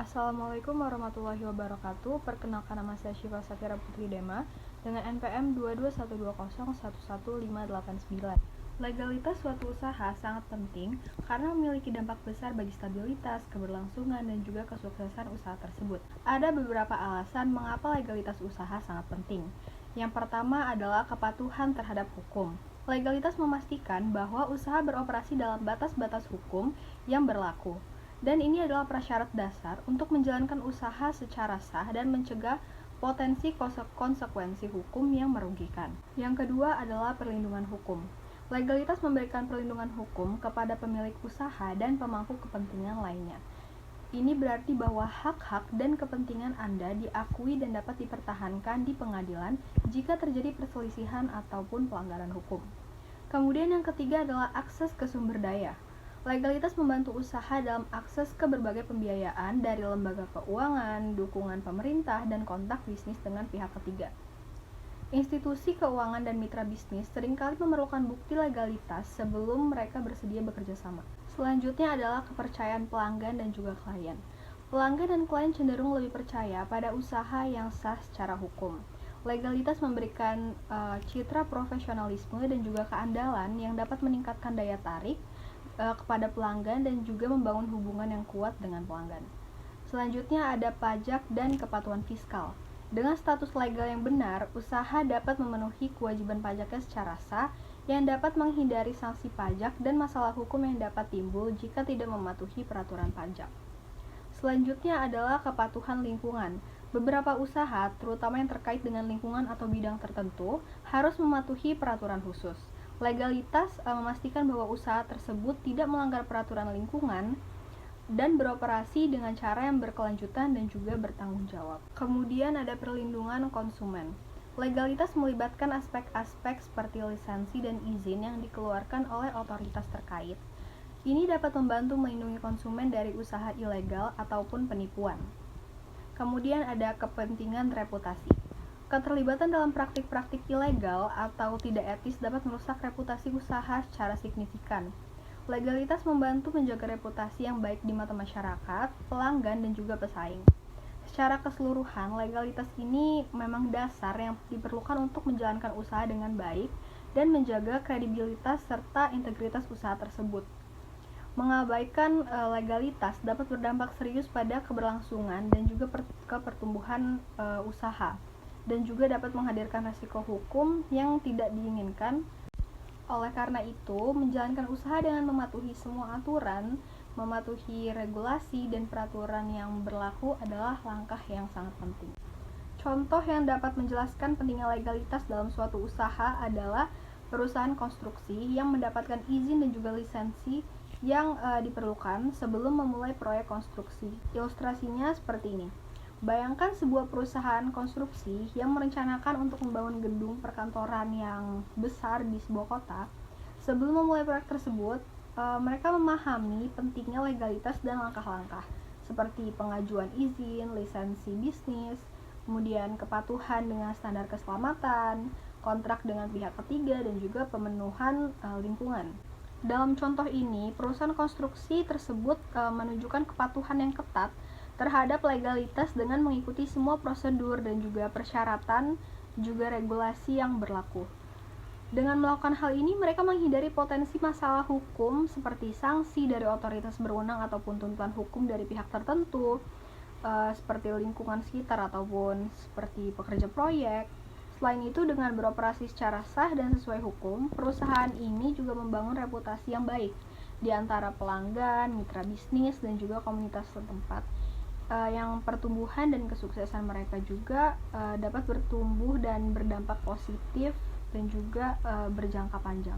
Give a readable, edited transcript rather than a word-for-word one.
Assalamualaikum warahmatullahi wabarakatuh. Perkenalkan, nama saya Syifa Safira Putri Dema dengan NPM 22120111589. Legalitas suatu usaha sangat penting karena memiliki dampak besar bagi stabilitas, keberlangsungan, dan juga kesuksesan usaha tersebut. Ada beberapa alasan mengapa legalitas usaha sangat penting. Yang pertama adalah kepatuhan terhadap hukum. Legalitas memastikan bahwa usaha beroperasi dalam batas-batas hukum yang berlaku. Dan ini adalah prasyarat dasar untuk menjalankan usaha secara sah dan mencegah potensi konsekuensi hukum yang merugikan. Yang kedua adalah perlindungan hukum. Legalitas memberikan perlindungan hukum kepada pemilik usaha dan pemangku kepentingan lainnya. Ini berarti bahwa hak-hak dan kepentingan Anda diakui dan dapat dipertahankan di pengadilan jika terjadi perselisihan ataupun pelanggaran hukum. Kemudian yang ketiga adalah akses ke sumber daya. Legalitas membantu usaha dalam akses ke berbagai pembiayaan dari lembaga keuangan, dukungan pemerintah, dan kontak bisnis dengan pihak ketiga. Institusi keuangan dan mitra bisnis seringkali memerlukan bukti legalitas sebelum mereka bersedia bekerja sama. Selanjutnya adalah kepercayaan pelanggan dan juga klien. Pelanggan dan klien cenderung lebih percaya pada usaha yang sah secara hukum. Legalitas memberikan citra profesionalisme dan juga keandalan yang dapat meningkatkan daya tarik kepada pelanggan dan juga membangun hubungan yang kuat dengan pelanggan. Selanjutnya ada pajak dan kepatuhan fiskal. Dengan status legal yang benar, usaha dapat memenuhi kewajiban pajaknya secara sah yang dapat menghindari sanksi pajak dan masalah hukum yang dapat timbul jika tidak mematuhi peraturan pajak. Selanjutnya adalah kepatuhan lingkungan. Beberapa usaha, terutama yang terkait dengan lingkungan atau bidang tertentu, harus mematuhi peraturan khusus. Legalitas memastikan bahwa usaha tersebut tidak melanggar peraturan lingkungan dan beroperasi dengan cara yang berkelanjutan dan juga bertanggung jawab. Kemudian ada perlindungan konsumen. Legalitas melibatkan aspek-aspek seperti lisensi dan izin yang dikeluarkan oleh otoritas terkait. Ini dapat membantu melindungi konsumen dari usaha ilegal ataupun penipuan. Kemudian ada kepentingan reputasi. Keterlibatan dalam praktik-praktik ilegal atau tidak etis dapat merusak reputasi usaha secara signifikan. Legalitas membantu menjaga reputasi yang baik di mata masyarakat, pelanggan, dan juga pesaing. Secara keseluruhan, legalitas ini memang dasar yang diperlukan untuk menjalankan usaha dengan baik dan menjaga kredibilitas serta integritas usaha tersebut. Mengabaikan legalitas dapat berdampak serius pada keberlangsungan dan juga pertumbuhan usaha, dan juga dapat menghadirkan resiko hukum yang tidak diinginkan. Oleh karena itu, menjalankan usaha dengan mematuhi semua aturan, mematuhi regulasi dan peraturan yang berlaku adalah langkah yang sangat penting. Contoh yang dapat menjelaskan pentingnya legalitas dalam suatu usaha adalah perusahaan konstruksi yang mendapatkan izin dan juga lisensi yang diperlukan sebelum memulai proyek konstruksi. Ilustrasinya seperti ini. Bayangkan sebuah perusahaan konstruksi yang merencanakan untuk membangun gedung perkantoran yang besar di sebuah kota. Sebelum memulai proyek tersebut, mereka memahami pentingnya legalitas dan langkah-langkah seperti pengajuan izin, lisensi bisnis, kemudian kepatuhan dengan standar keselamatan, kontrak dengan pihak ketiga, dan juga pemenuhan lingkungan. Dalam contoh ini, perusahaan konstruksi tersebut menunjukkan kepatuhan yang ketat terhadap legalitas dengan mengikuti semua prosedur dan juga persyaratan juga regulasi yang berlaku. Dengan melakukan hal ini, mereka menghindari potensi masalah hukum seperti sanksi dari otoritas berwenang ataupun tuntutan hukum dari pihak tertentu, seperti lingkungan sekitar ataupun seperti pekerja proyek. Selain itu, dengan beroperasi secara sah dan sesuai hukum, perusahaan ini juga membangun reputasi yang baik di antara pelanggan, mitra bisnis, dan juga komunitas setempat. Yang pertumbuhan dan kesuksesan mereka juga dapat bertumbuh dan berdampak positif dan juga berjangka panjang.